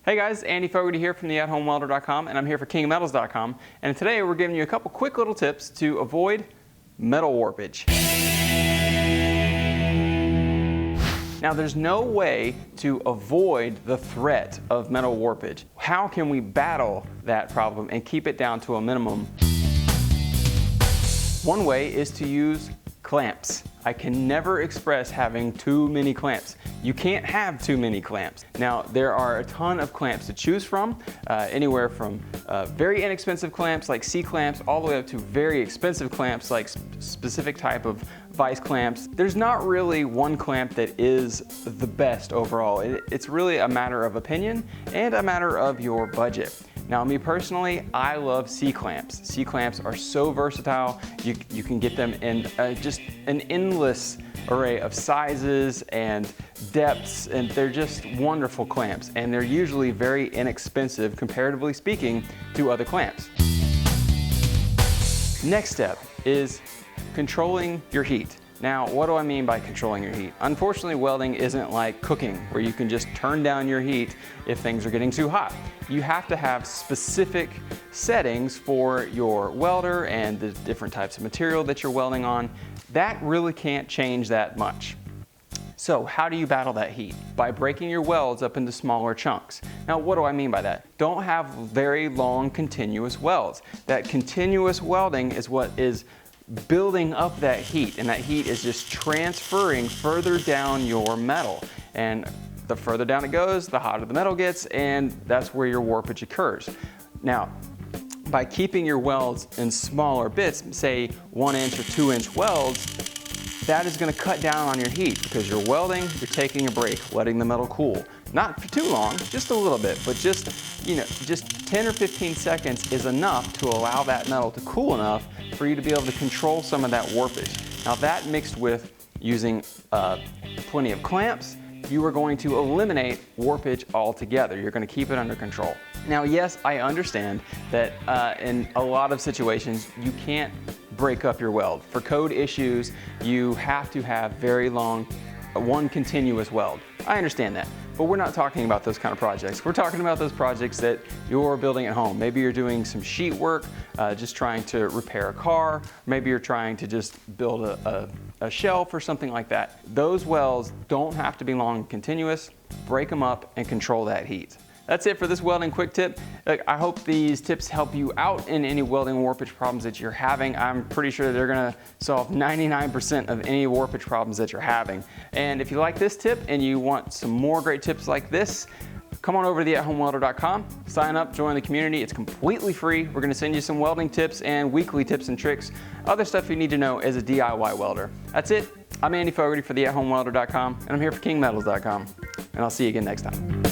Hey guys, Andy Fogarty here from the AtHomeWelder.com, and I'm here for KingMetals.com, and today we're giving you a couple quick little tips to avoid metal warpage. Now there's no way to avoid the threat of metal warpage. How can we battle that problem and keep it down to a minimum? One way is to use clamps. I can never express having too many clamps. You can't have too many clamps. Now, there are a ton of clamps to choose from, anywhere from very inexpensive clamps like C-clamps all the way up to very expensive clamps like specific type of vice clamps. There's not really one clamp that is the best overall. It's really a matter of opinion and a matter of your budget. Now, me personally, I love C-clamps. C-clamps are so versatile. You can get them in just an endless array of sizes and depths, and they're just wonderful clamps. And they're usually very inexpensive, comparatively speaking, to other clamps. Next step is controlling your heat. Now, what do I mean by controlling your heat? Unfortunately, welding isn't like cooking, where you can just turn down your heat if things are getting too hot. You have to have specific settings for your welder and the different types of material that you're welding on. That really can't change that much. So how do you battle that heat? By breaking your welds up into smaller chunks. Now, what do I mean by that? Don't have very long continuous welds. That continuous welding is what is building up that heat, and that heat is just transferring further down your metal. And the further down it goes, the hotter the metal gets, and that's where your warpage occurs. Now, by keeping your welds in smaller bits, say 1 inch or 2 inch welds, that is going to cut down on your heat, because you're welding, you're taking a break, letting the metal cool. Not for too long, just a little bit, but just 10 or 15 seconds is enough to allow that metal to cool enough for you to be able to control some of that warpage. Now, that mixed with using plenty of clamps, you are going to eliminate warpage altogether. You're going to keep it under control. Now, yes, I understand that in a lot of situations, you can't break up your weld. For code issues, you have to have very long, one continuous weld. I understand that, but we're not talking about those kind of projects. We're talking about those projects that you're building at home. Maybe you're doing some sheet work, just trying to repair a car. Maybe you're trying to just build a shelf or something like that. Those welds don't have to be long and continuous. Break them up and control that heat. That's it for this welding quick tip. I hope these tips help you out in any welding warpage problems that you're having. I'm pretty sure they're gonna solve 99% of any warpage problems that you're having. And if you like this tip and you want some more great tips like this, come on over to theathomewelder.com, sign up, join the community. It's completely free. We're gonna send you some welding tips and weekly tips and tricks, other stuff you need to know as a DIY welder. That's it. I'm Andy Fogarty for theathomewelder.com, and I'm here for KingMetals.com. And I'll see you again next time.